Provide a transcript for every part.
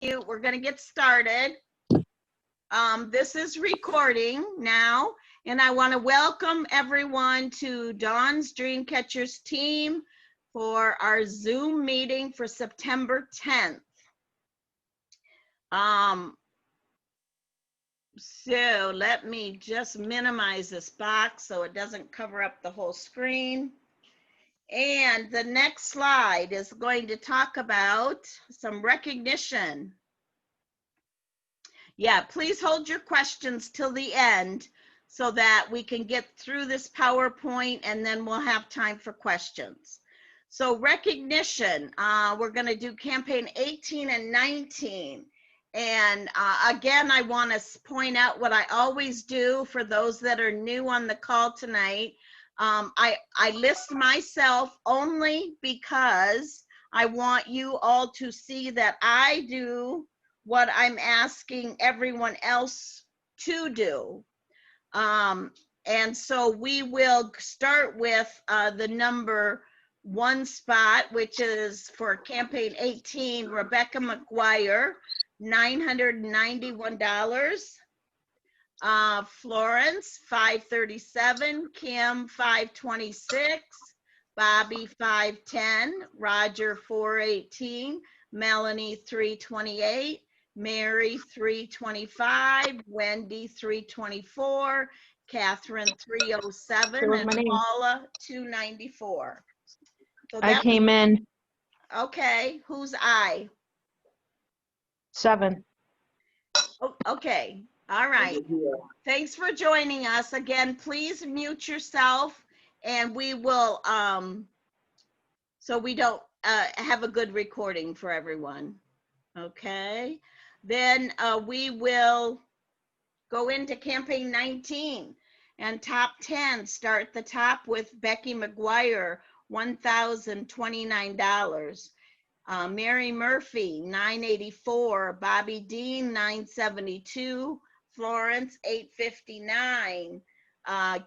We're going to get started. This is recording now, and I want to welcome everyone to Dawn's Dreamcatchers team for our Zoom meeting for September 10th. So let me just minimize this box so it doesn't cover up the whole screen. And the next slide is going to talk about some recognition. Yeah, please hold your questions till the end so that we can get through this PowerPoint and then we'll have time for questions. So recognition, we're going to do campaign 18 and 19. And again, I want to point out what I always do for those that are new on the call tonight. I list myself only because I want you all to see that I do what I'm asking everyone else to do. And so we will start with the number 1 spot, which is for campaign 18, Rebecca McGuire, $991. Florence, $537, Kim, $526, Bobby, $510, Roger, $418, Melanie, $328, Mary, $325, Wendy, $324, Catherine, $307, and Paula, $294. So I came in. Okay, who's I? 7. Oh, okay. All right. Thanks for joining us. Again, please mute yourself and we will, so we don't have a good recording for everyone. Okay. Then we will go into campaign 19 and top 10. Start at the top with Becky McGuire, $1,029. Mary Murphy, $984. Bobby Dean, $972. Florence, $859.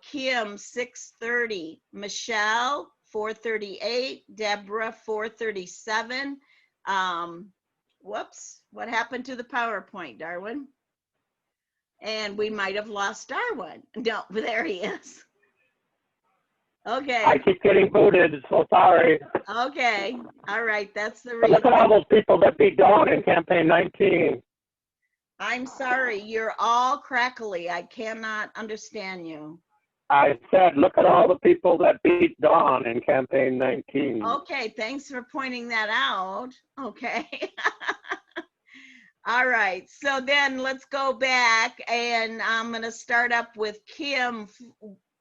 Kim, $630. Michelle, $438. Deborah, $437. Whoops, what happened to the PowerPoint, Darwin? And we might have lost Darwin. No, there he is. Okay. I keep getting booted, so sorry. Okay, all right, that's the But reason. look at all those people that beat Dawn in campaign 19. I'm sorry, you're all crackly. I cannot understand you. I said, look at all the people that beat Dawn in campaign 19. Okay, thanks for pointing that out. Okay. All right, so then let's go back and I'm going to start up with Kim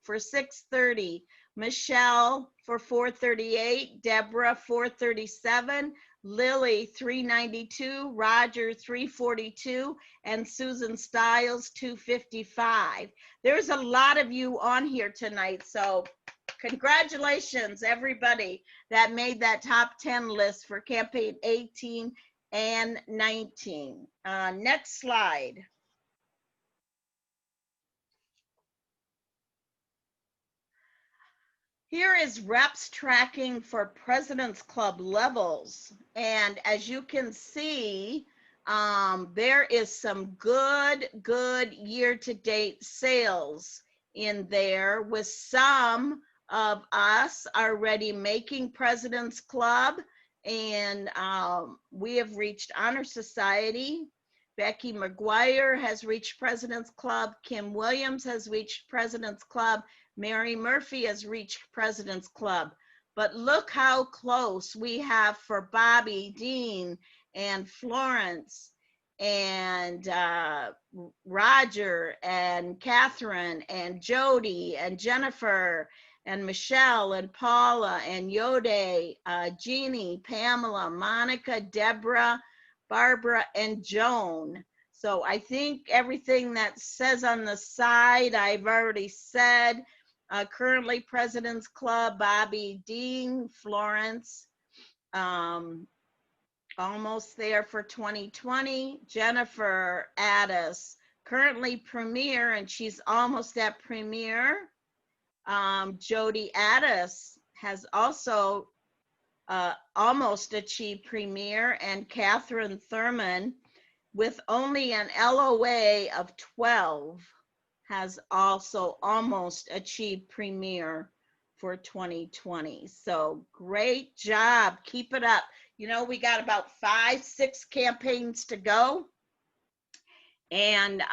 for 630, Michelle for 438, Deborah 437, Lily 392, Roger 342, and Susan Stiles 255. There's a lot of you on here tonight, so congratulations everybody that made that top 10 list for campaign 18 and 19. Next slide. Here is reps tracking for President's Club levels. And as you can see, there is some good year-to-date sales in there with some of us already making President's Club. And we have reached Honor Society. Becky McGuire has reached President's Club. Kim Williams has reached President's Club. Mary Murphy has reached President's Club. But look how close we have for Bobby Dean and Florence and Roger and Catherine and Jody and Jennifer and Michelle and Paula and Yode, Jeannie, Pamela, Monica, Deborah, Barbara, and Joan. So I think everything that says on the side, I've already said. Currently President's Club, Bobby Dean, Florence, almost there for 2020. Jennifer Addis, currently Premier, and she's almost at Premier. Jody Addis has also almost achieved Premier, and Catherine Thurman with only an LOA of 12, has also almost achieved Premier for 2020. So great job. Keep it up. You know, we got about 5, 6 campaigns to go. And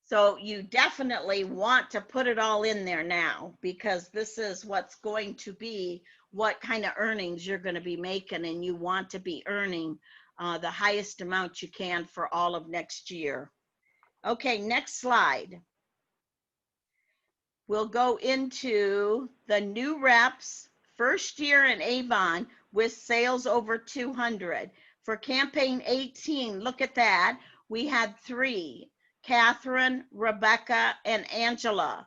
so you definitely want to put it all in there now, because this is what's going to be what kind of earnings you're going to be making, and you want to be earning the highest amount you can for all of next year. Okay, next slide. We'll go into the new reps, first year in Avon with sales over 200. For campaign 18, look at that. We had 3, Catherine, Rebecca, and Angela.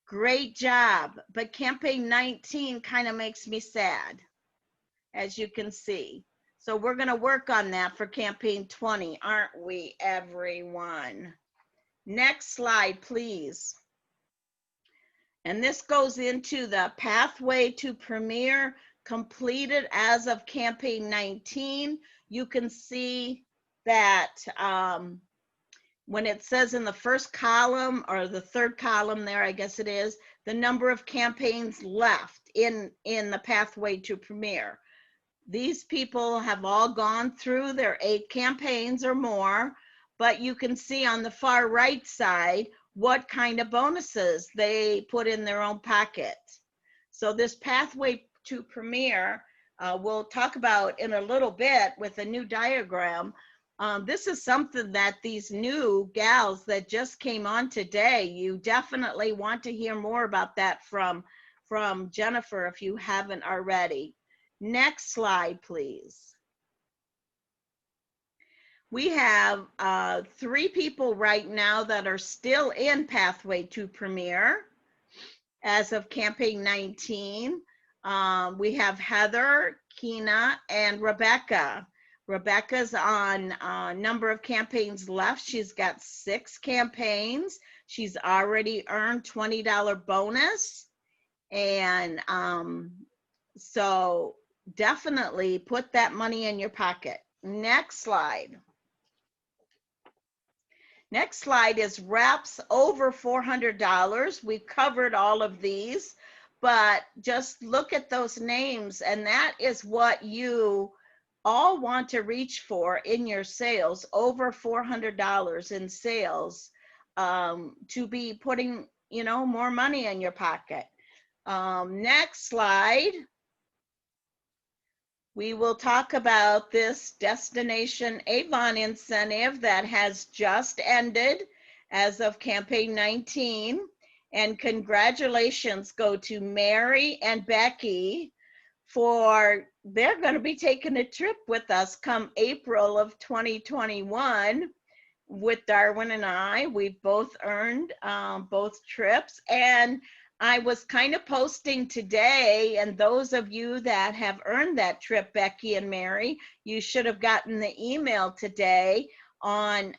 Great job. But campaign 19 kind of makes me sad, as you can see. So we're going to work on that for campaign 20, aren't we, everyone? Next slide, please. And this goes into the pathway to Premier completed as of campaign 19. You can see that when it says in the first column, or the third column there, I guess it is, the number of campaigns left in the pathway to Premier. These people have all gone through their 8 campaigns or more, but you can see on the far right side what kind of bonuses they put in their own pocket. So this pathway to Premier, we'll talk about in a little bit with a new diagram. This is something that these new gals that just came on today, you definitely want to hear more about that from Jennifer if you haven't already. Next slide, please. We have 3 people right now that are still in Pathway to Premier as of campaign 19. We have Heather, Kina, and Rebecca. Rebecca's on a number of campaigns left. She's got 6 campaigns. She's already earned $20 bonus. And so definitely put that money in your pocket. Next slide. Next slide is reps over $400. We've covered all of these, but just look at those names, and that is what you all want to reach for in your sales, over $400 in sales, to be putting, you know, more money in your pocket. Next slide. We will talk about this Destination Avon incentive that has just ended as of campaign 19. And congratulations go to Mary and Becky for, they're going to be taking a trip with us come April of 2021 with Darwin and I. We've both earned both trips. And I was kind of posting today, and those of you that have earned that trip, Becky and Mary, you should have gotten the email today on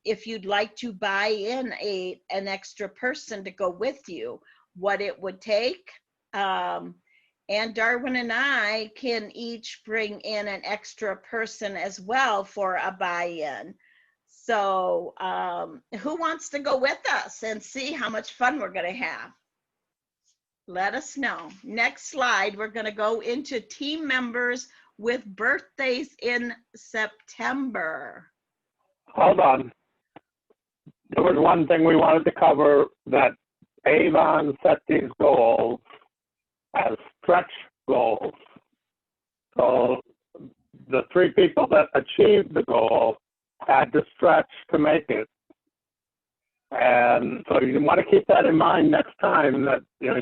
if you'd like to buy in an extra person to go with you, what it would take. And Darwin and I can each bring in an extra person as well for a buy-in. So who wants to go with us and see how much fun we're going to have? Let us know. Next slide, we're going to go into team members with birthdays in September. Hold on. There was one thing we wanted to cover, that Avon set these goals as stretch goals. So the 3 people that achieved the goal had to stretch to make it. And so you want to keep that in mind next time, that, you know,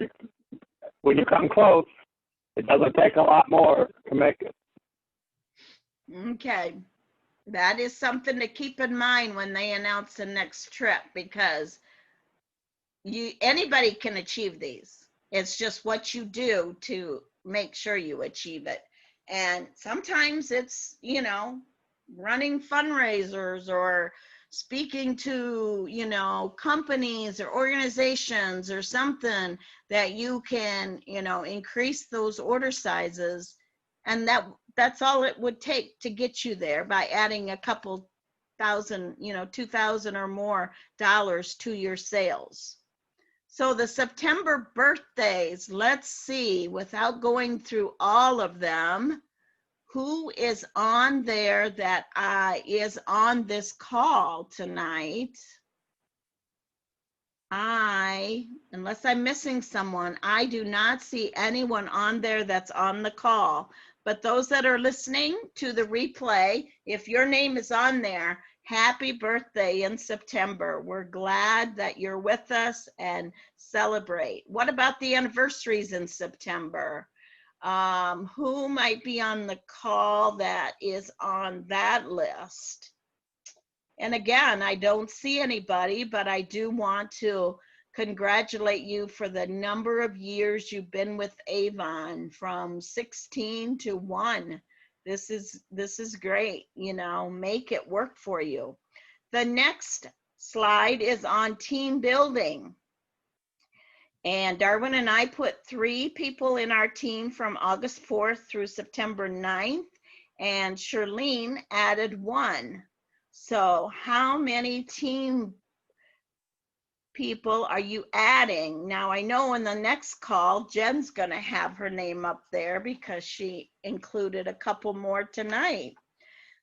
when you come close, it doesn't take a lot more to make it. Okay. That is something to keep in mind when they announce the next trip, because anybody can achieve these. It's just what you do to make sure you achieve it. And sometimes it's, you know, running fundraisers or speaking to, you know, companies or organizations or something that you can, you know, increase those order sizes. And that's all it would take to get you there by adding a couple thousand, $2,000 or more dollars to your sales. So the September birthdays, let's see, without going through all of them, who is on there that is on this call tonight? Unless I'm missing someone, I do not see anyone on there that's on the call. But those that are listening to the replay, if your name is on there, happy birthday in September. We're glad that you're with us and celebrate. What about the anniversaries in September? Who might be on the call that is on that list? And again, I don't see anybody, but I do want to congratulate you for the number of years you've been with Avon, from 16 to 1. This is great, make it work for you. The next slide is on team building. And Darwin and I put 3 people in our team from August 4th through September 9th, and Shirlene added 1. So how many team people are you adding? Now I know in the next call, Jen's gonna have her name up there because she included a couple more tonight.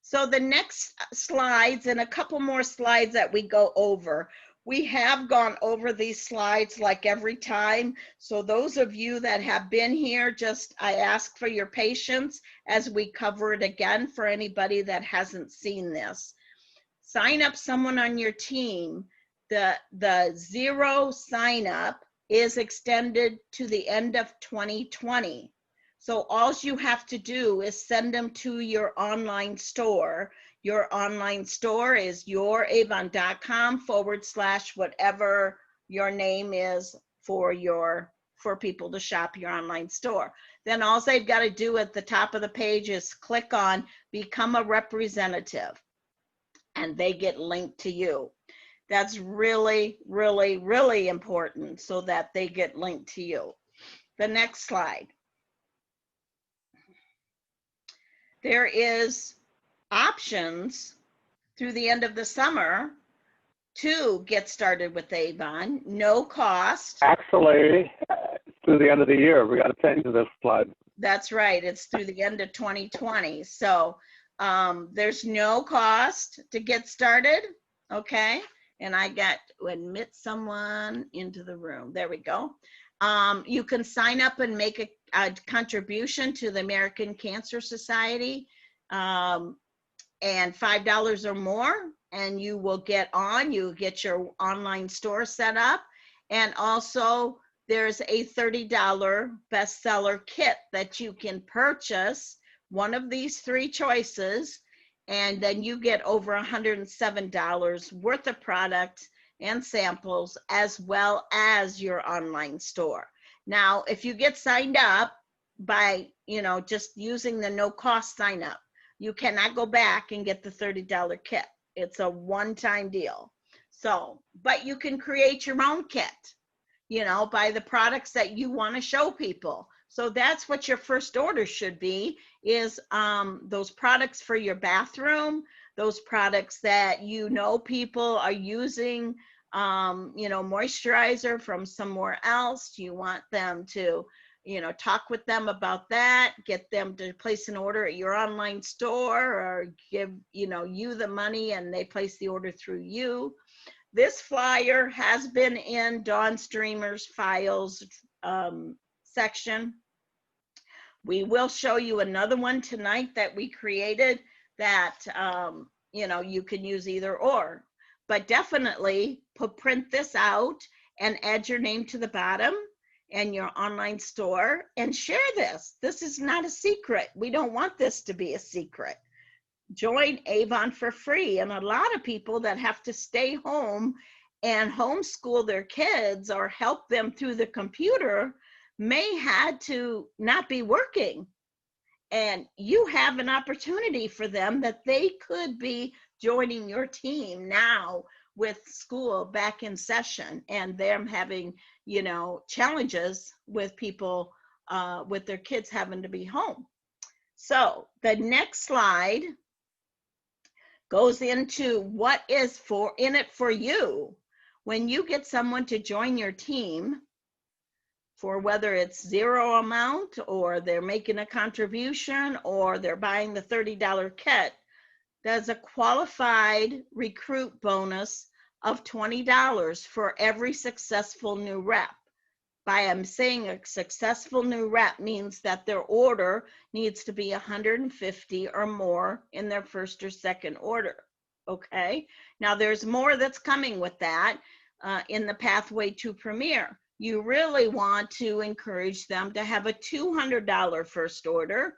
So the next slides and a couple more slides that we go over. We have gone over these slides like every time. So those of you that have been here, I ask for your patience as we cover it again for anybody that hasn't seen this. Sign up someone on your team. The 0 sign up is extended to the end of 2020. So all you have to do is send them to your online store. Your online store is youravon.com/whatever your name is for people to shop your online store. Then all they've got to do at the top of the page is click on Become a Representative, and they get linked to you. That's really, really, really important, so that they get linked to you. The next slide. There is options through the end of the summer to get started with Avon, no cost. Actually, through the end of the year, we got to change this slide. That's right, it's through the end of 2020. So there's no cost to get started, okay? And I got to admit someone into the room. There we go. You can sign up and make a contribution to the American Cancer Society, and $5 or more, and you will get your online store set up. And also there's a $30 bestseller kit that you can purchase, one of these 3 choices, and then you get over $107 worth of products and samples, as well as your online store. Now, if you get signed up by, just using the no cost sign up, you cannot go back and get the $30 kit. It's a one-time deal. So, but you can create your own kit, by the products that you want to show people. So that's what your first order should be, is those products for your bathroom, those products that people are using, moisturizer from somewhere else. You want them to, talk with them about that, get them to place an order at your online store, or give, you the money and they place the order through you. This flyer has been in Dawn Streamer's files section. We will show you another one tonight that we created that, you can use either or. But definitely print this out and add your name to the bottom and your online store, and share this. This is not a secret. We don't want this to be a secret. Join Avon for free. And a lot of people that have to stay home and homeschool their kids or help them through the computer may had to not be working. And you have an opportunity for them that they could be joining your team now with school back in session, and them having, challenges with people, with their kids having to be home. So the next slide goes into what is in it for you when you get someone to join your team, for whether it's zero amount or they're making a contribution or they're buying the $30 kit. There's a qualified recruit bonus of $20 for every successful new rep. I'm saying a successful new rep means that their order needs to be 150 or more in their first or second order. Okay, now there's more that's coming with that in the pathway to Premier. You really want to encourage them to have a $200 first order.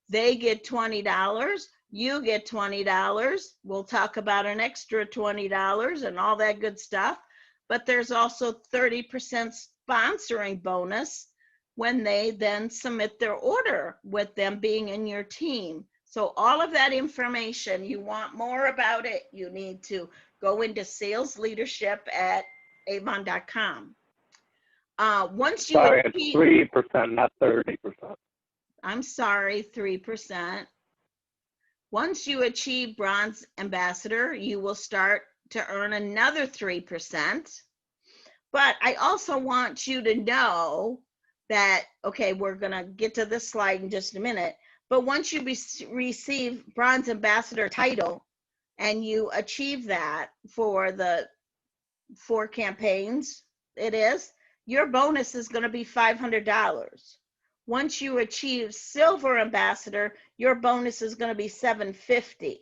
They get $20. You get $20. We'll talk about an extra $20 and all that good stuff. But there's also 30% sponsoring bonus when they then submit their order with them being in your team. So all of that information, you want more about it, you need to go into sales leadership at avon.com. Once you Sorry, achieve, it's 3%, not 30%. I'm sorry, 3%. Once you achieve bronze ambassador, you will start to earn another 3%. But I also want you to know that, okay, we're going to get to this slide in just a minute, but once you receive bronze ambassador title and you achieve that for the 4 campaigns, your bonus is going to be $500. Once you achieve silver ambassador, your bonus is going to be $750.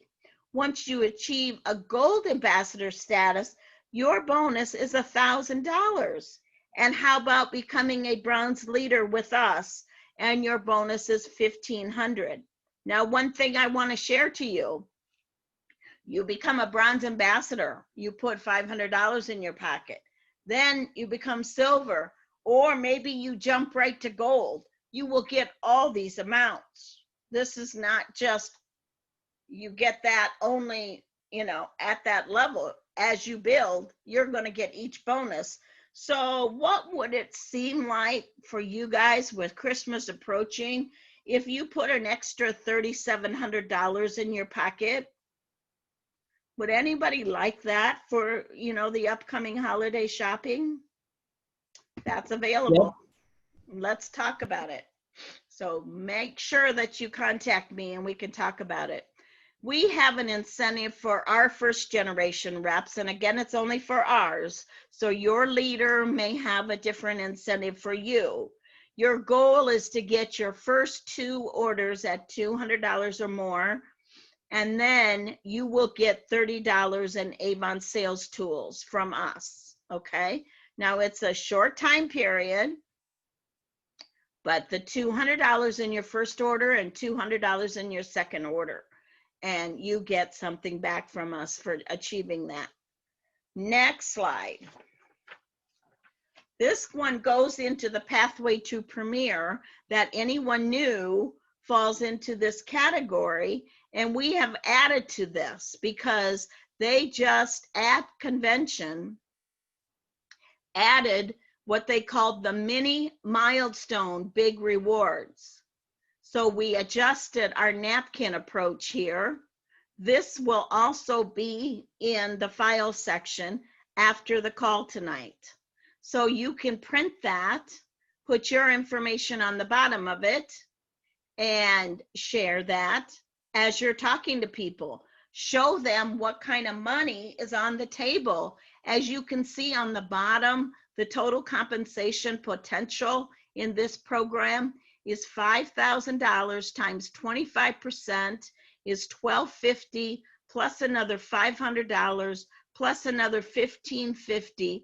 Once you achieve a gold ambassador status, your bonus is $1,000. And how about becoming a bronze leader with us and your bonus is $1,500. Now, one thing I want to share to you, you become a bronze ambassador, you put $500 in your pocket. Then you become silver, or maybe you jump right to gold. You will get all these amounts. This is not just you get that only, at that level. As you build, you're going to get each bonus. So what would it seem like for you guys with Christmas approaching if you put an extra $3,700 in your pocket? Would anybody like that for, the upcoming holiday shopping? That's available. Yep. Let's talk about it. So make sure that you contact me and we can talk about it. We have an incentive for our first generation reps, and again, it's only for ours. So your leader may have a different incentive for you. Your goal is to get your first 2 orders at $200 or more, and then you will get $30 in Avon sales tools from us, okay? Now, it's a short time period, but the $200 in your first order and $200 in your second order. And you get something back from us for achieving that. Next slide. This one goes into the pathway to Premier that anyone new falls into this category. And we have added to this because they just at convention added what they called the mini milestone big rewards. So we adjusted our napkin approach here. This will also be in the file section after the call tonight. So you can print that, put your information on the bottom of it, and share that as you're talking to people. Show them what kind of money is on the table. As you can see on the bottom, the total compensation potential in this program is $5,000 times 25% is $1,250 plus another $500 plus another $1,550.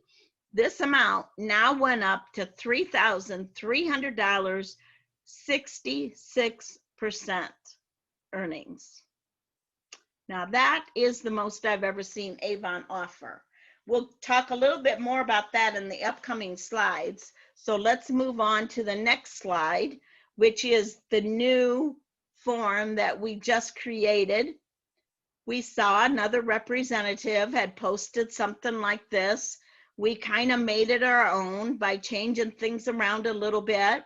This amount now went up to $3,300, 66% earnings. Now that is the most I've ever seen Avon offer. We'll talk a little bit more about that in the upcoming slides. So let's move on to the next slide, which is the new form that we just created. We saw another representative had posted something like this. We kind of made it our own by changing things around a little bit.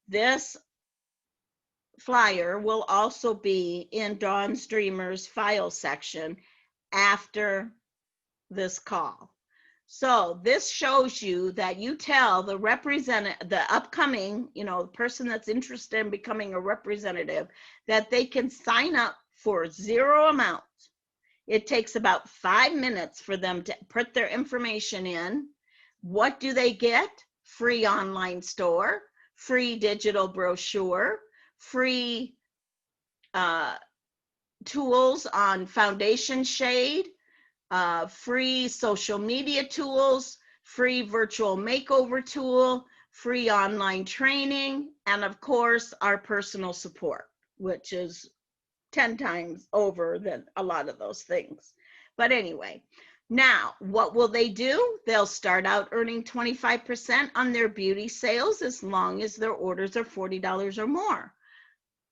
This flyer will also be in Dawn's Dreamers file section after this call. So this shows you that you tell the upcoming, the person that's interested in becoming a representative, that they can sign up for 0 amount. It takes about 5 minutes for them to put their information in. What do they get? Free online store, free digital brochure, free tools on foundation shade, free social media tools, free virtual makeover tool, free online training, and of course, our personal support, which is 10 times over than a lot of those things. But anyway, now what will they do? They'll start out earning 25% on their beauty sales as long as their orders are $40 or more.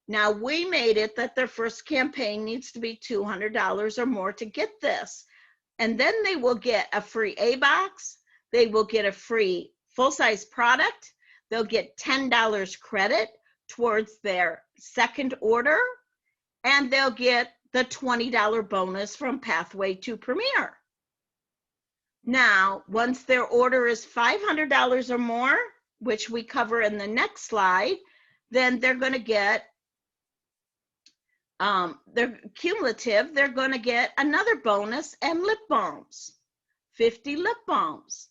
Now we made it that their first campaign needs to be $200 or more to get this. And then they will get a free A-box. They will get a free full-size product. They'll get $10 credit towards their second order. And they'll get the $20 bonus from Pathway to Premier. Now, once their order is $500 or more, which we cover in the next slide, then they're going to get, they're cumulative, they're going to get another bonus and lip balms, 50 lip balms.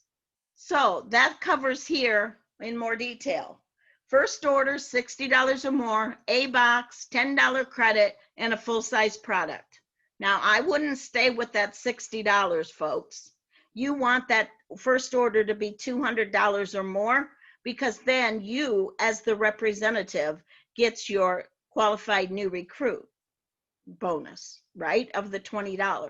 So that covers here in more detail. First order, $60 or more, A-box, $10 credit, and a full-size product. Now, I wouldn't stay with that $60, folks. You want that first order to be $200 or more, because then you, as the representative, gets your qualified new recruit bonus, right, of the $20.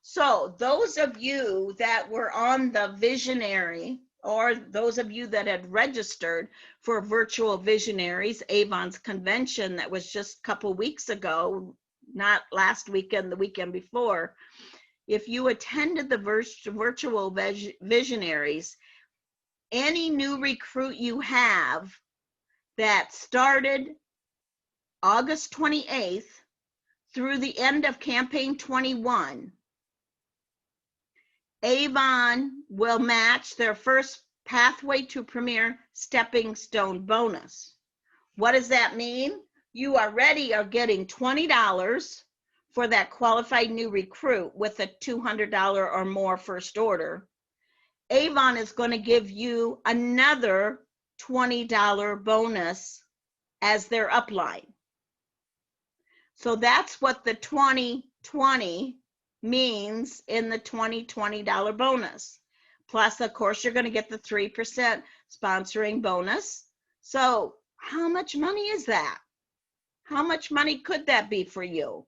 So those of you that were on the visionary, or those of you that had registered for Virtual Visionaries, Avon's convention that was just a couple weeks ago, not last weekend, the weekend before, if you attended the Virtual Visionaries, any new recruit you have that started August 28th through the end of campaign 21, Avon will match their first Pathway to Premier stepping stone bonus. What does that mean? You already are getting $20 for that qualified new recruit with a $200 or more first order. Avon is going to give you another $20 bonus as their upline. So that's what the 2020 means in the $20 bonus. Plus, of course, you're going to get the 3% sponsoring bonus. So how much money is that? How much money could that be for you?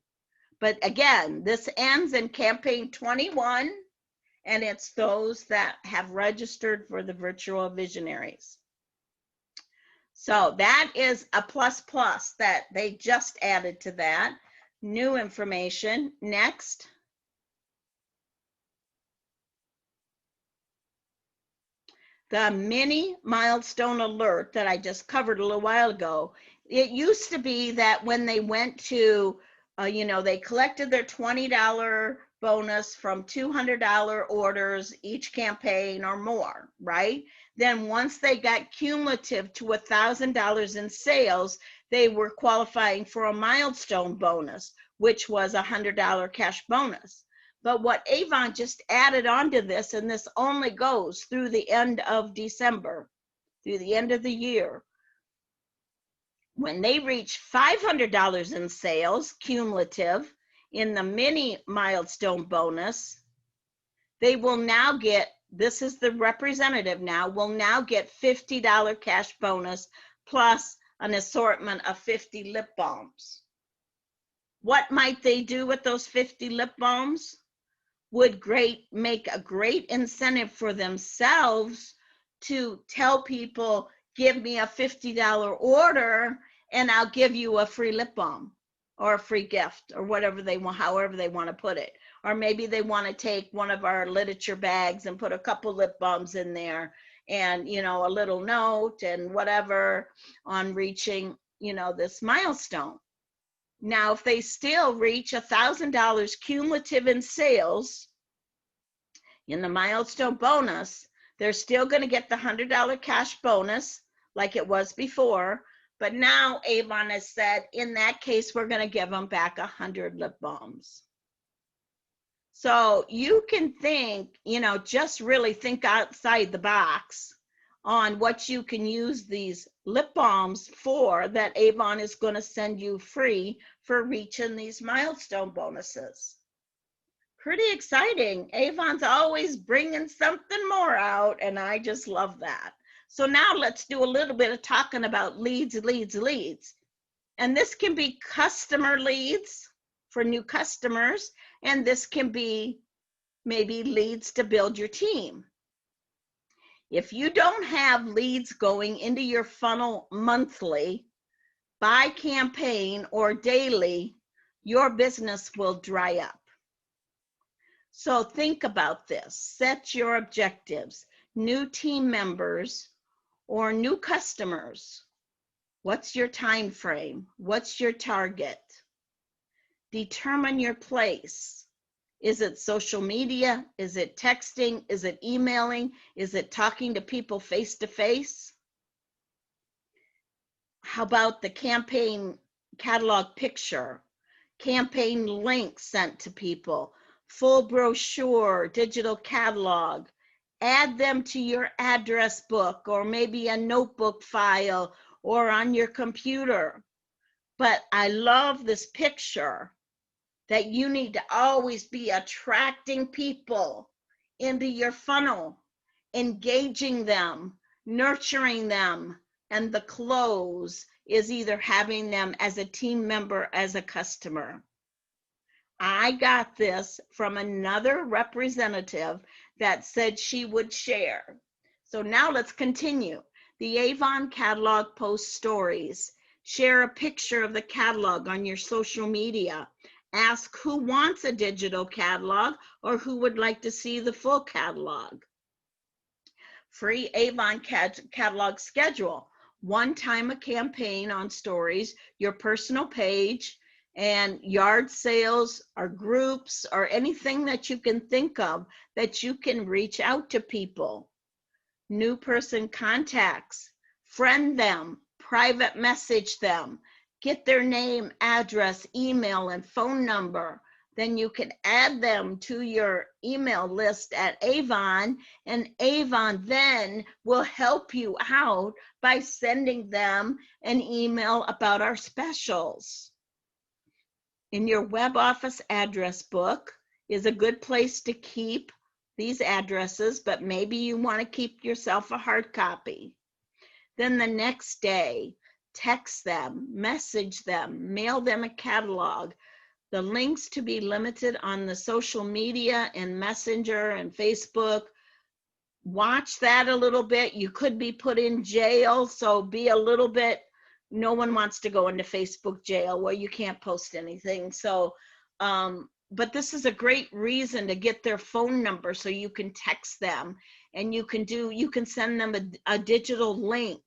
But again, this ends in campaign 21, and it's those that have registered for the Virtual Visionaries. So that is a plus that they just added to that. New information. Next. The mini milestone alert that I just covered a little while ago. It used to be that when they went to, they collected their $20 bonus from $200 orders each campaign or more, right? Then once they got cumulative to $1,000 in sales, they were qualifying for a milestone bonus, which was a $100 cash bonus. But what Avon just added onto this, and this only goes through the end of December, through the end of the year, when they reach $500 in sales, cumulative, in the mini milestone bonus, they will now get, this is the representative now, will now get $50 cash bonus plus an assortment of 50 lip balms. What might they do with those 50 lip balms? Would make a great incentive for themselves to tell people, give me a $50 order and I'll give you a free lip balm or a free gift or whatever they want, however they want to put it. Or maybe they want to take one of our literature bags and put a couple lip balms in there and, a little note and whatever on reaching this milestone. Now, if they still reach $1,000 cumulative in sales in the milestone bonus, they're still going to get the $100 cash bonus like it was before. But now Avon has said, in that case, we're going to give them back 100 lip balms. So you can think, just really think outside the box on what you can use these lip balms for that Avon is going to send you free for reaching these milestone bonuses. Pretty exciting. Avon's always bringing something more out, and I just love that. So now let's do a little bit of talking about leads. And this can be customer leads for new customers, and this can be maybe leads to build your team. If you don't have leads going into your funnel monthly, by campaign, or daily, your business will dry up. So think about this. Set your objectives. New team members or new customers. What's your time frame? What's your target? Determine your place. Is it social media? Is it texting? Is it emailing? Is it talking to people face to face? How about the campaign catalog picture, campaign links sent to people, full brochure, digital catalog? Add them to your address book or maybe a notebook file or on your computer. But I love this picture that you need to always be attracting people into your funnel, engaging them, nurturing them, and the close is either having them as a team member, as a customer. I got this from another representative that said she would share. So now let's continue. The Avon catalog post stories. Share a picture of the catalog on your social media. Ask who wants a digital catalog or who would like to see the full catalog. Free Avon catalog schedule. One time a campaign on stories, your personal page, and yard sales or groups or anything that you can think of that you can reach out to people. New person contacts, friend them, private message them, get their name, address, email, and phone number. Then you can add them to your email list at Avon, and Avon then will help you out by sending them an email about our specials. In your web office address book is a good place to keep these addresses, but maybe you want to keep yourself a hard copy. Then the next day, text them, message them, mail them a catalog. The links to be limited on the social media and Messenger and Facebook. Watch that a little bit. You could be put in jail, so be a little bit, no one wants to go into Facebook jail where you can't post anything. So, but this is a great reason to get their phone number so you can text them, and you can send them a digital link,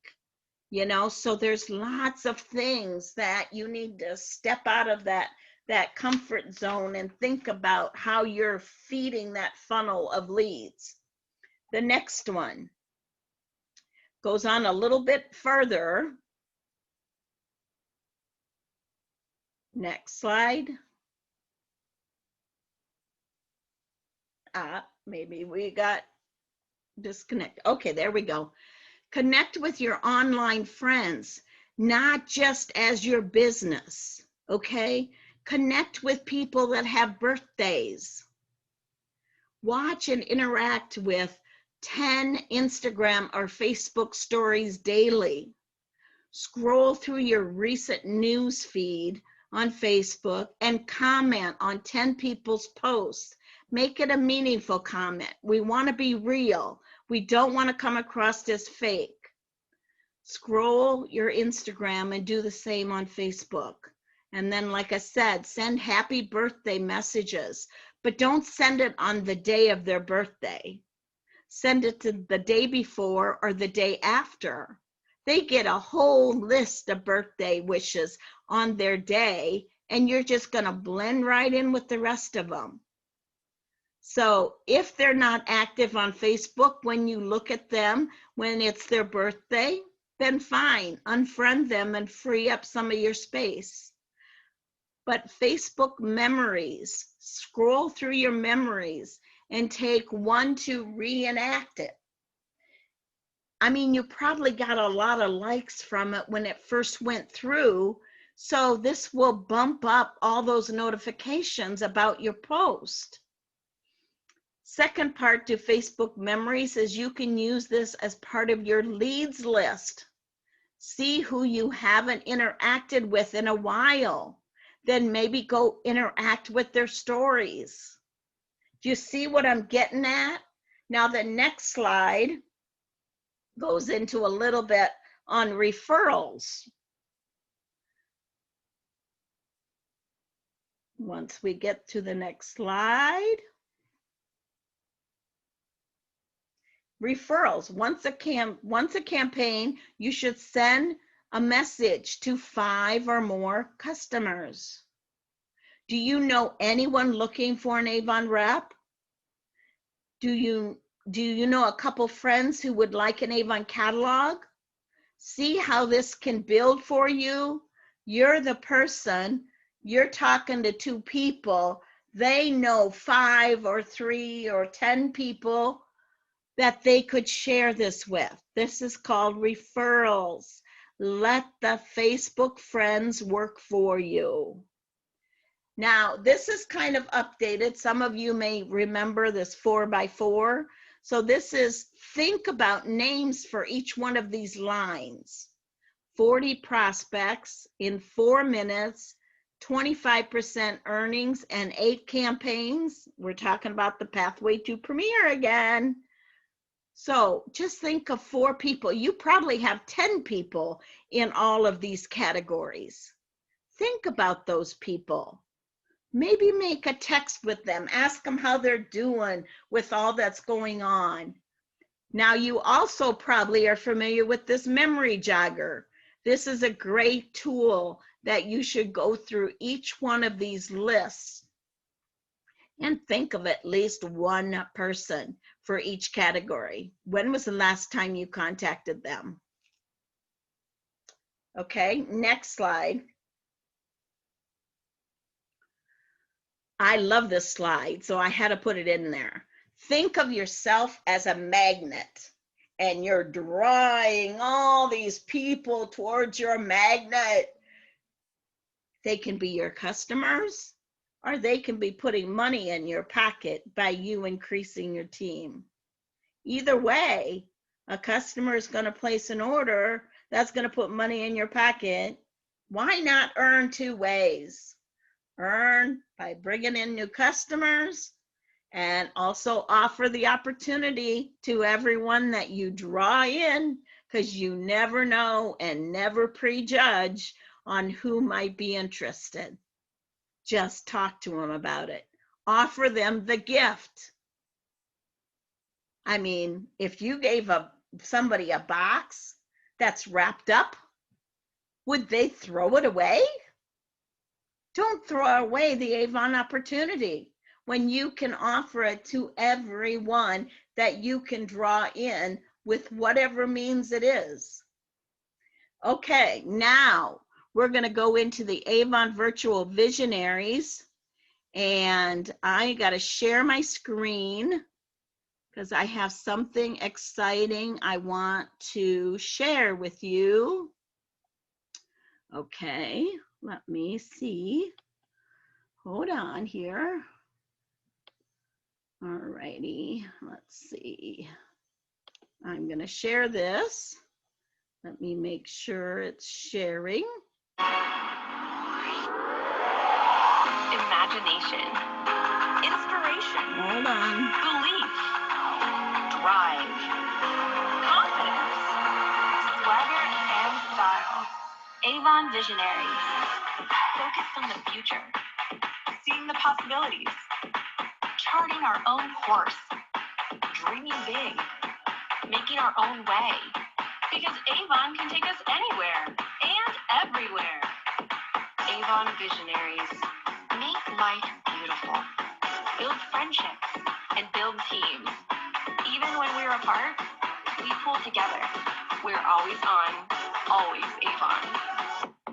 so there's lots of things that you need to step out of that comfort zone and think about how you're feeding that funnel of leads. The next one goes on a little bit further. Next slide. Maybe we got disconnected. Okay, there we go. Connect with your online friends, not just as your business, okay? Connect with people that have birthdays. Watch and interact with 10 Instagram or Facebook stories daily. Scroll through your recent news feed on Facebook and comment on 10 people's posts. Make it a meaningful comment. We want to be real. We don't want to come across as fake. Scroll your Instagram and do the same on Facebook. And then, like I said, send happy birthday messages, but don't send it on the day of their birthday. Send it to the day before or the day after. They get a whole list of birthday wishes on their day, and you're just going to blend right in with the rest of them. So if they're not active on Facebook when you look at them when it's their birthday, then fine, unfriend them and free up some of your space. But Facebook memories, scroll through your memories and take one to reenact it. I mean, you probably got a lot of likes from it when it first went through, so this will bump up all those notifications about your post. Second part to Facebook memories is you can use this as part of your leads list. See who you haven't interacted with in a while. Then maybe go interact with their stories. Do you see what I'm getting at? Now the next slide goes into a little bit on referrals. Once we get to the next slide. Referrals. Once a campaign, you should send a message to 5 or more customers. Do you know anyone looking for an Avon rep? Do you know a couple friends who would like an Avon catalog? See how this can build for you? You're the person, you're talking to 2 people, they know 5 or 3 or 10 people that they could share this with. This is called referrals. Let the Facebook friends work for you. Now, this is kind of updated. Some of you may remember this 4x4. So this is, think about names for each one of these lines. 40 prospects in 4 minutes, 25% earnings, and 8 campaigns. We're talking about the pathway to Premier again. So just think of 4 people. You probably have 10 people in all of these categories. Think about those people. Maybe make a text with them. Ask them how they're doing with all that's going on. Now, you also probably are familiar with this memory jogger. This is a great tool that you should go through each one of these lists and think of at least one person for each category. When was the last time you contacted them? Okay, next slide. I love this slide, so I had to put it in there. Think of yourself as a magnet, and you're drawing all these people towards your magnet. They can be your customers, or they can be putting money in your pocket by you increasing your team. Either way, a customer is going to place an order that's going to put money in your pocket. Why not earn 2 ways? Earn by bringing in new customers and also offer the opportunity to everyone that you draw in, because you never know and never prejudge on who might be interested. Just talk to them about it. Offer them the gift. I mean, if you gave somebody a box that's wrapped up, would they throw it away? Don't throw away the Avon opportunity when you can offer it to everyone that you can draw in with whatever means it is. Okay, now we're going to go into the Avon Virtual Visionaries, and I got to share my screen because I have something exciting I want to share with you. Okay, let me see. Hold on here. All righty, let's see. I'm going to share this. Let me make sure it's sharing. Imagination, inspiration, Hold on. belief, drive, confidence, swagger, and style. Avon Visionaries. Focused on the future, seeing the possibilities, charting our own course, dreaming big, making our own way, Because Avon can take us anywhere and everywhere. Avon Visionaries. Make life beautiful. Build friendships and build teams. Even when we're apart, we pull together. We're always on, always Avon.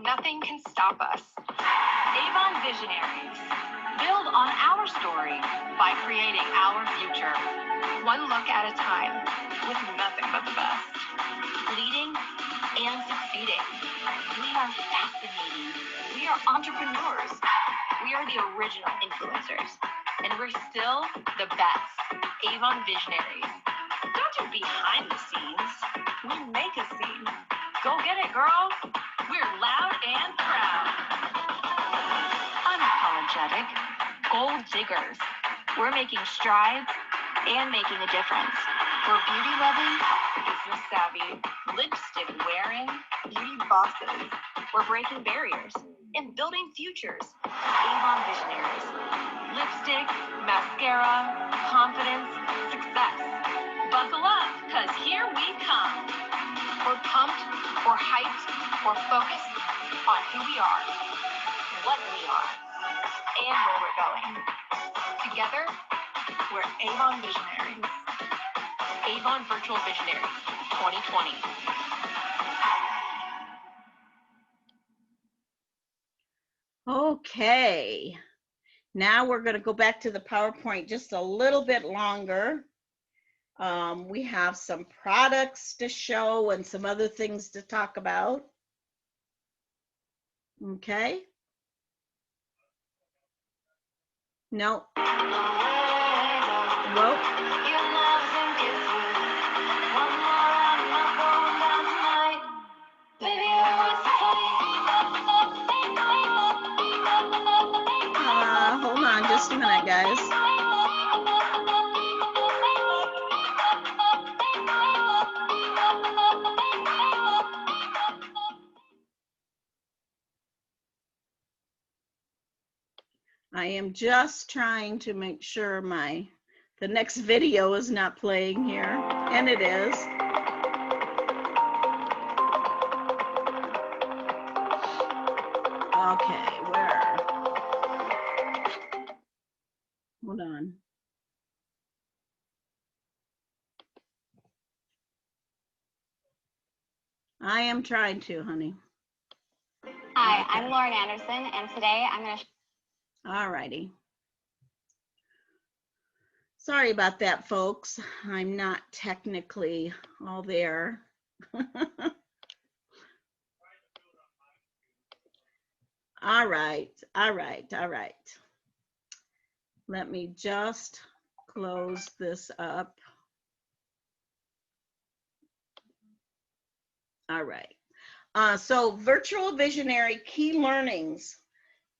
Nothing can stop us. Avon Visionaries. Build on our story by creating our future. One look at a time with nothing but the best. Leading and succeeding. We are fascinating. We are entrepreneurs. We are the original influencers. And we're still the best. Avon Visionaries. Don't do behind the scenes. We make a scene. Go get it, girl. We're loud and proud. Unapologetic. Gold diggers. We're making strides and making a difference. We're beauty loving, business savvy, lipstick wearing, beauty bosses. We're breaking barriers and building futures. Avon Visionaries. Lipstick, mascara, confidence, success. Buckle up, because here we come. We're pumped, we're hyped, we're focused on who we are, what we are, and where we're going. Together, we're Avon Visionaries. Avon Virtual Visionaries 2020. Okay, now we're going to go back to the PowerPoint just a little bit longer. We have some products to show and some other things to talk about. Okay. No. Whoa. Hold on just a minute, guys. I am just trying to make sure the next video is not playing here, and it is. Okay, hold on. I am trying to, honey. Hi, I'm Lauren Anderson, and today I'm going to... All righty. Sorry about that, folks. I'm not technically all there. All right. Let me just close this up. All right. So virtual visionary key learnings,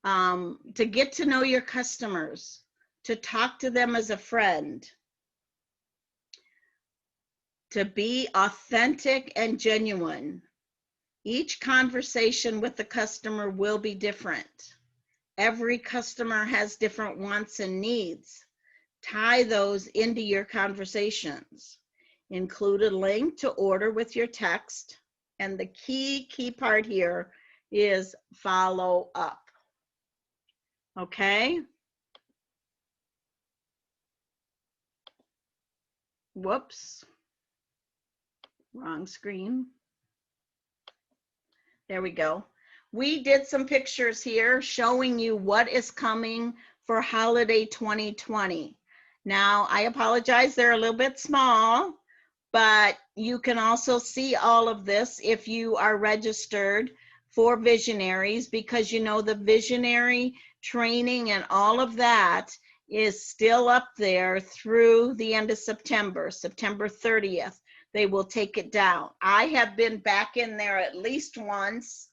to get to know your customers, to talk to them as a friend, to be authentic and genuine. Each conversation with the customer will be different. Every customer has different wants and needs. Tie those into your conversations. Include a link to order with your text. And the key part here is follow up. Okay? Whoops. Wrong screen. There we go. We did some pictures here showing you what is coming for holiday 2020. Now, I apologize, they're a little bit small, but you can also see all of this if you are registered for Visionaries, because you know the Visionary training and all of that is still up there through the end of September, September 30th. They will take it down. I have been back in there at least once,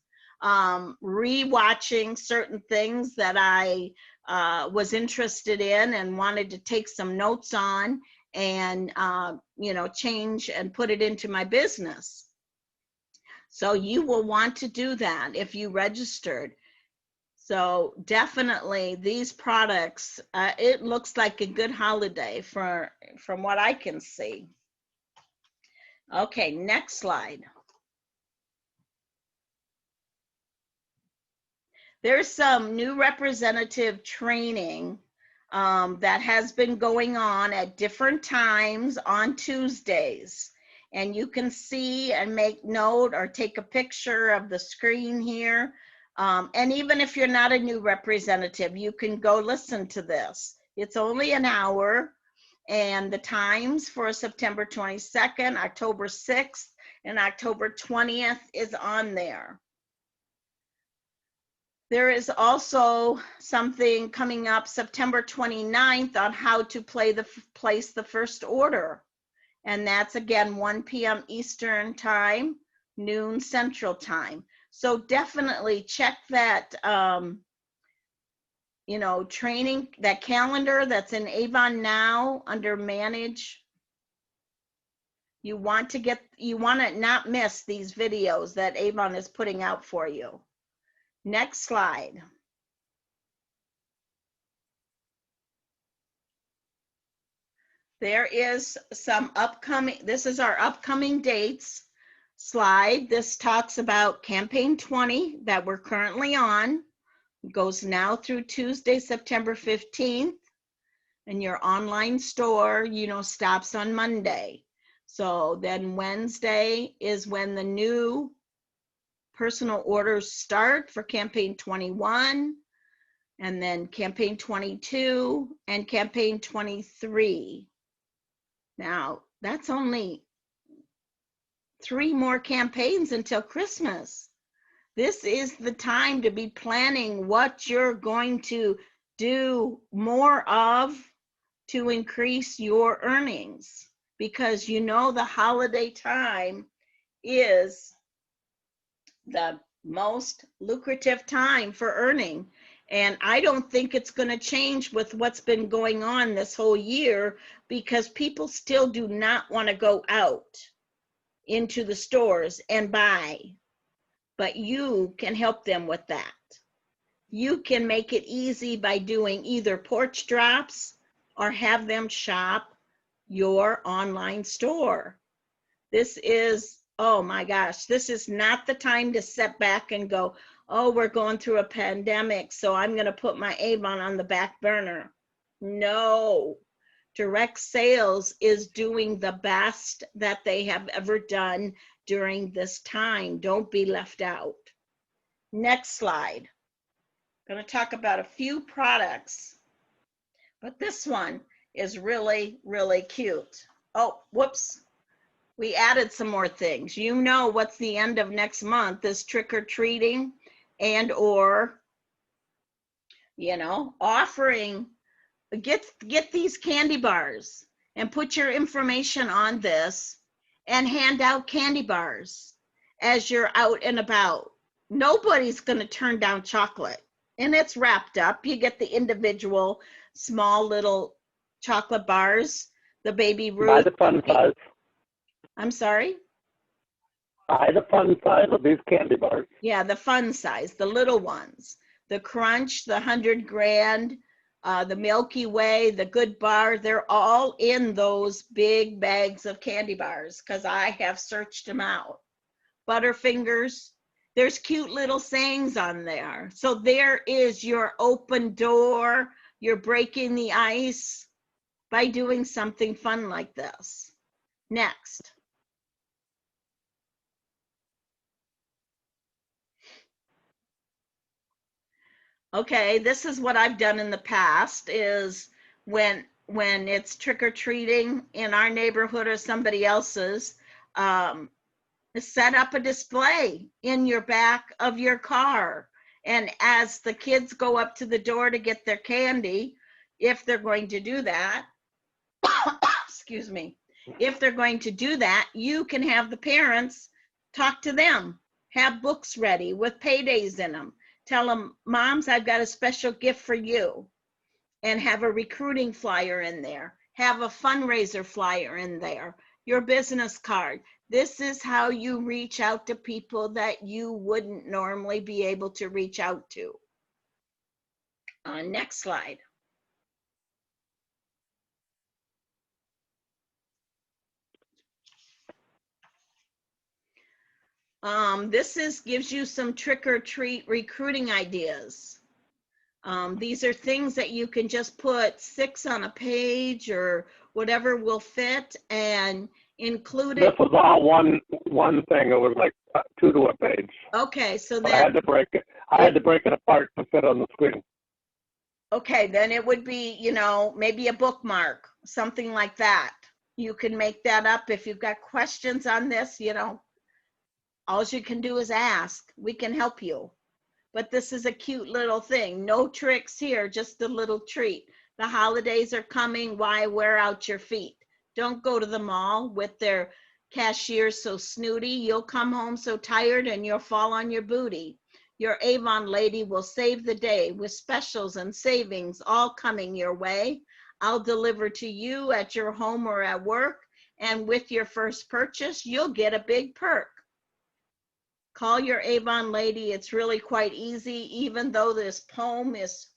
re-watching certain things that I was interested in and wanted to take some notes on and you know, change and put it into my business. So you will want to do that if you registered. So definitely these products, it looks like a good holiday from what I can see. Okay, next slide. There's some new representative training that has been going on at different times on Tuesdays. And you can see and make note or take a picture of the screen here. And even if you're not a new representative, you can go listen to this. It's only an hour, and the times for September 22nd, October 6th, and October 20th is on there. There is also something coming up September 29th on how to place the first order. And that's again 1 p.m. Eastern time, noon Central time. So definitely check that, training, that calendar that's in Avon Now under Manage. You want to not miss these videos that Avon is putting out for you. Next slide. There is some upcoming, this is our upcoming dates slide. This talks about campaign 20 that we're currently on. It goes now through Tuesday, September 15th. And your online store, stops on Monday. So then Wednesday is when the new personal orders start for campaign 21, and then campaign 22 and campaign 23. Now, that's only 3 more campaigns until Christmas. This is the time to be planning what you're going to do more of to increase your earnings, because the holiday time is the most lucrative time for earning. And I don't think it's going to change with what's been going on this whole year, because people still do not want to go out into the stores and buy. But you can help them with that. You can make it easy by doing either porch drops or have them shop your online store. This is, oh my gosh, this is not the time to sit back and go, oh, we're going through a pandemic, so I'm going to put my Avon on the back burner. No, direct sales is doing the best that they have ever done during this time. Don't be left out. Next slide. I'm going to talk about a few products, but this one is really, really cute. Oh, whoops. We added some more things. What's the end of next month is trick-or-treating and or, offering, get these candy bars and put your information on this and hand out candy bars as you're out and about. Nobody's going to turn down chocolate, and it's wrapped up. You get the individual small little chocolate bars, the Baby Ruth. Buy the fun size. I'm sorry? Buy the fun size of these candy bars. Yeah, the fun size, the little ones. The Crunch, the 100 grand, the Milky Way, the Good Bar, they're all in those big bags of candy bars because I have searched them out. Butterfingers, there's cute little sayings on there. So there is your open door. You're breaking the ice by doing something fun like this. Next. Okay, this is what I've done in the past is when it's trick-or-treating in our neighborhood or somebody else's, set up a display in your back of your car. And as the kids go up to the door to get their candy, if they're going to do that, excuse me, if they're going to do that, you can have the parents talk to them, have books ready with paydays in them. Tell them, moms, I've got a special gift for you, and have a recruiting flyer in there, have a fundraiser flyer in there, your business card. This is how you reach out to people that you wouldn't normally be able to reach out to. Next slide. Gives you some trick or treat recruiting ideas. These are things that you can just put 6 on a page or whatever will fit and include This it. was all one thing. It was like 2 to a page. Okay, so But I then, had to break it. I had to break it apart to fit on the screen. okay, then it would be, maybe a bookmark, something like that. You can make that up. If you've got questions on this, all you can do is ask. We can help you. But this is a cute little thing. No tricks here, just a little treat. The holidays are coming. Why wear out your feet? Don't go to the mall with their cashiers so snooty. You'll come home so tired and you'll fall on your booty. Your Avon lady will save the day with specials and savings all coming your way. I'll deliver to you at your home or at work. And with your first purchase, you'll get a big perk. Call your Avon lady. It's really quite easy, even though this poem is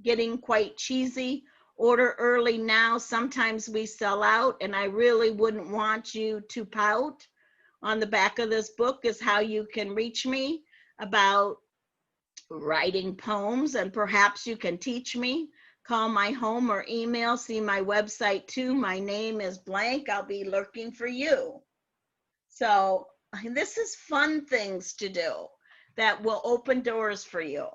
getting quite cheesy. Order early now. Sometimes we sell out, and I really wouldn't want you to pout. On the back of this book is how you can reach me about writing poems, and perhaps you can teach me. Call my home or email. See my website too. My name is blank. I'll be looking for you. So this is fun things to do that will open doors for you.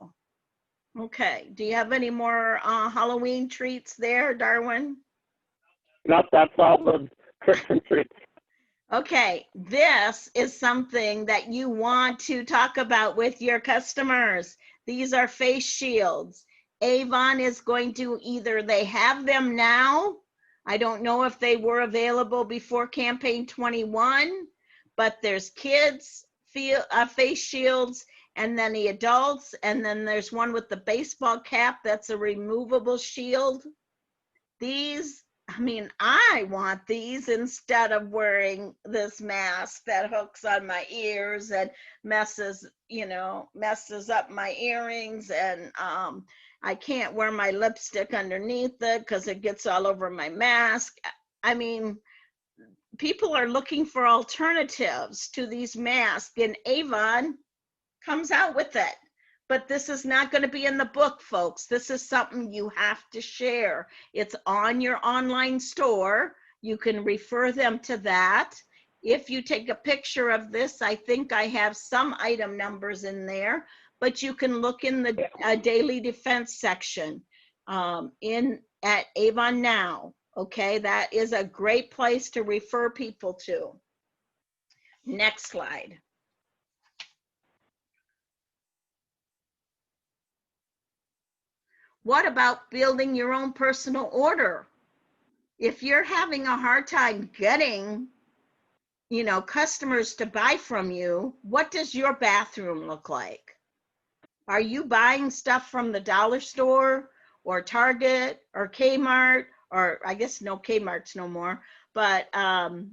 Okay, do you have any more Halloween treats there, Darwin? Nope, that's all the tricks and treats. Okay, this is something that you want to talk about with your customers. These are face shields. Avon is going to either, they have them now. I don't know if they were available before campaign 21. But there's kids face shields, and then the adults, and then there's one with the baseball cap that's a removable shield. These, I want these instead of wearing this mask that hooks on my ears and messes up my earrings, and I can't wear my lipstick underneath it because it gets all over my mask. People are looking for alternatives to these masks, and Avon comes out with it. But this is not going to be in the book, folks. This is something you have to share. It's on your online store. You can refer them to that. If you take a picture of this, I think I have some item numbers in there, but you can look in the daily defense section at Avon Now. Okay, that is a great place to refer people to. Next slide. What about building your own personal order? If you're having a hard time getting, customers to buy from you, what does your bathroom look like? Are you buying stuff from the dollar store or Target or Kmart, or I guess no Kmart's no more, but Meijer,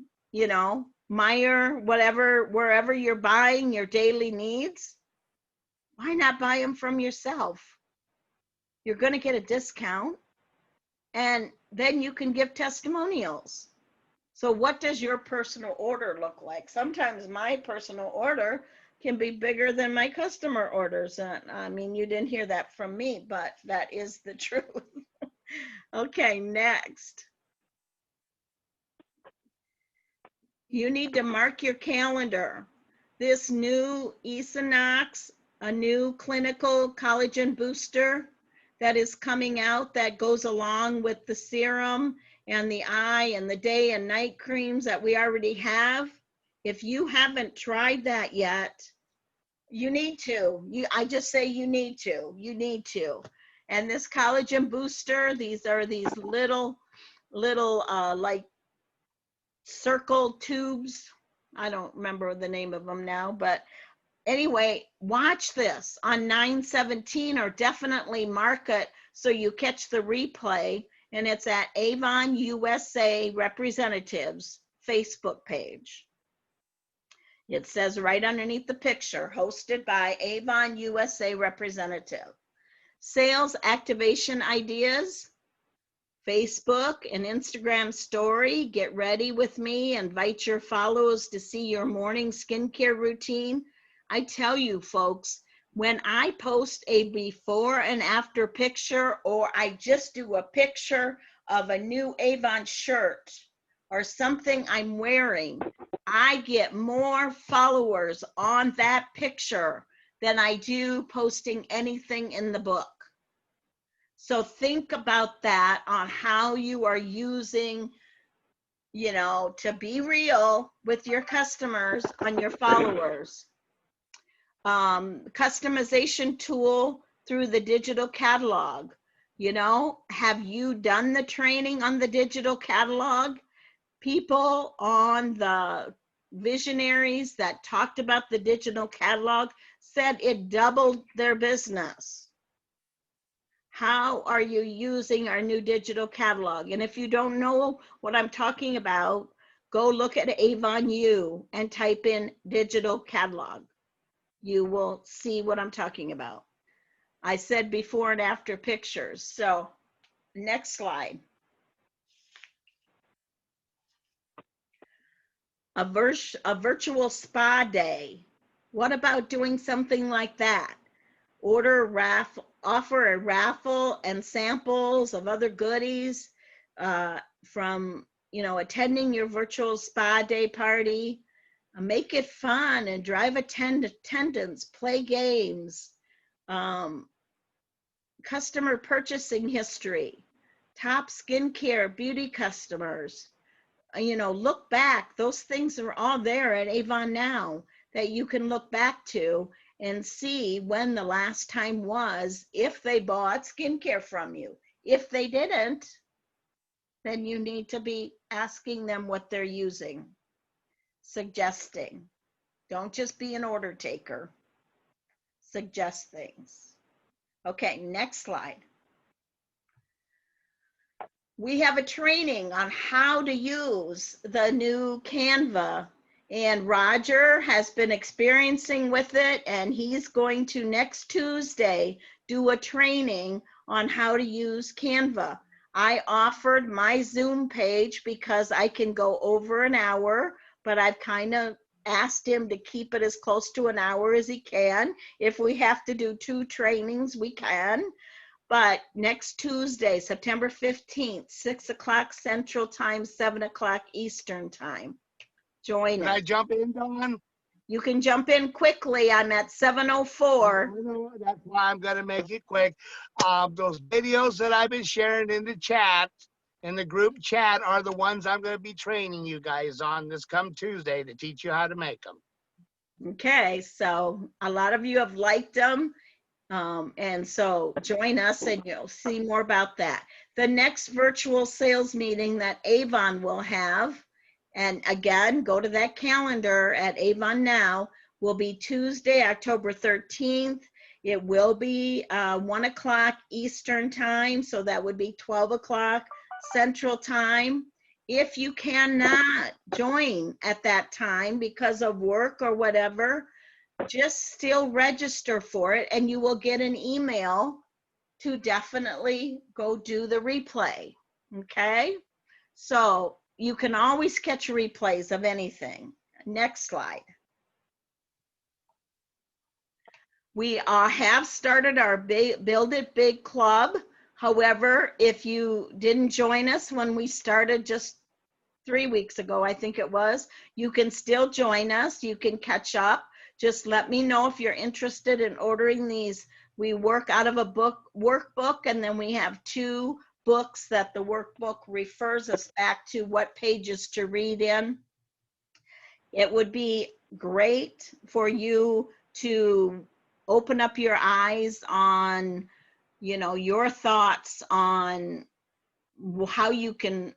whatever, wherever you're buying your daily needs? Why not buy them from yourself? You're going to get a discount, and then you can give testimonials. So what does your personal order look like? Sometimes my personal order can be bigger than my customer orders. You didn't hear that from me, but that is the truth. Okay, next. You need to mark your calendar. This new Esonox, a new clinical collagen booster that is coming out that goes along with the serum and the eye and the day and night creams that we already have. If you haven't tried that yet, you need to. I just say you need to. You need to. And this collagen booster, these are these little like circle tubes. I don't remember the name of them now, but anyway, watch this on 9/17, or definitely mark it so you catch the replay, and it's at Avon USA Representatives Facebook page. It says right underneath the picture, hosted by Avon USA Representative. Sales activation ideas, Facebook and Instagram story. Get ready with me. Invite your followers to see your morning skincare routine I tell you folks, when I post a before and after picture, or I just do a picture of a new Avon shirt or something I'm wearing, I get more followers on that picture than I do posting anything in the book. So think about that on how you are using, you know, to be real with your customers on your followers. Customization tool through the digital catalog. You know, have you done the training on the digital catalog? People on the visionaries that talked about the digital catalog said it doubled their business. How are you using our new digital catalog? And if you don't know what I'm talking about, go look at Avon U and type in digital catalog. You will see what I'm talking about. I said before and after pictures. So next slide. A virtual spa day. What about doing something like that? Offer a raffle and samples of other goodies from, you know, attending your virtual spa day party. Make it fun and drive attendance, play games, customer purchasing history, top skincare, beauty customers. You know, look back. Those things are all there at Avon Now that you can look back to and see when the last time was, if they bought skincare from you. If they didn't, then you need to be asking them what they're using, suggesting. Don't just be an order taker. Suggest things. Okay, next slide. We have a training on how to use the new Canva, and Roger has been experiencing with it, and he's going to next Tuesday do a training on how to use Canva. I offered my Zoom page because I can go over an hour, but I've kind of asked him to keep it as close to an hour as he can. If we have to do 2 trainings, we can. But next Tuesday, September 15th, 6 o'clock Central Time, 7 o'clock Eastern Time. Join Can us. I jump in, Dawn? You can jump in quickly. I'm at 7:04. That's why I'm going to make it quick. Those videos that I've been sharing in the chat, in the group chat, are the ones I'm going to be training you guys on this come Tuesday to teach you how to make them. Okay, so a lot of you have liked them. And so join us and you'll see more about that. The next virtual sales meeting that Avon will have, and again, go to that calendar at Avon Now, will be Tuesday, October 13th. It will be 1 o'clock Eastern Time, so that would be 12 o'clock Central Time. If you cannot join at that time because of work or whatever, just still register for it and you will get an email to definitely go do the replay. Okay, so you can always catch replays of anything. Next slide. We have started our Build It Big Club. However, if you didn't join us when we started just 3 weeks ago, I think it was, you can still join us. You can catch up. Just let me know if you're interested in ordering these. We work out of a workbook, and then we have 2 books that the workbook refers us back to what pages to read in. It would be great for you to open up your eyes on, you know, your thoughts on how you can,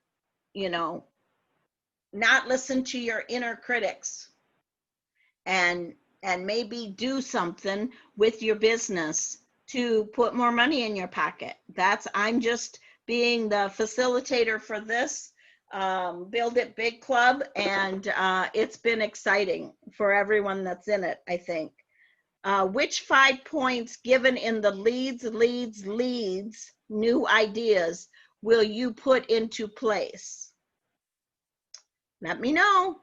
you know, not listen to your inner critics and maybe do something with your business to put more money in your pocket. I'm just being the facilitator for this Build It Big Club, and it's been exciting for everyone that's in it, I think. Which 5 points given in the leads, new ideas, will you put into place? Let me know.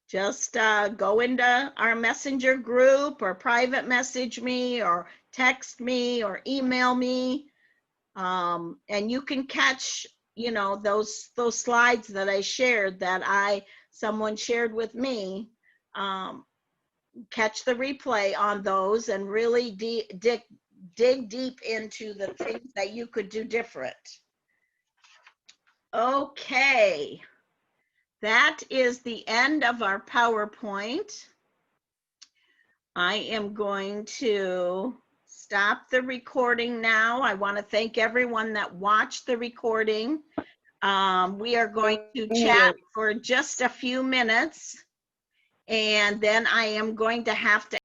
just go into our messenger group or private message me or text me or email me. And you can catch, you know, those slides that I shared that someone shared with me. Catch the replay on those and really dig deep into the things that you could do different. Okay, that is the end of our PowerPoint. I am going to stop the recording now. I want to thank everyone that watched the recording. We are going to chat for just a few minutes, and then I am going to have to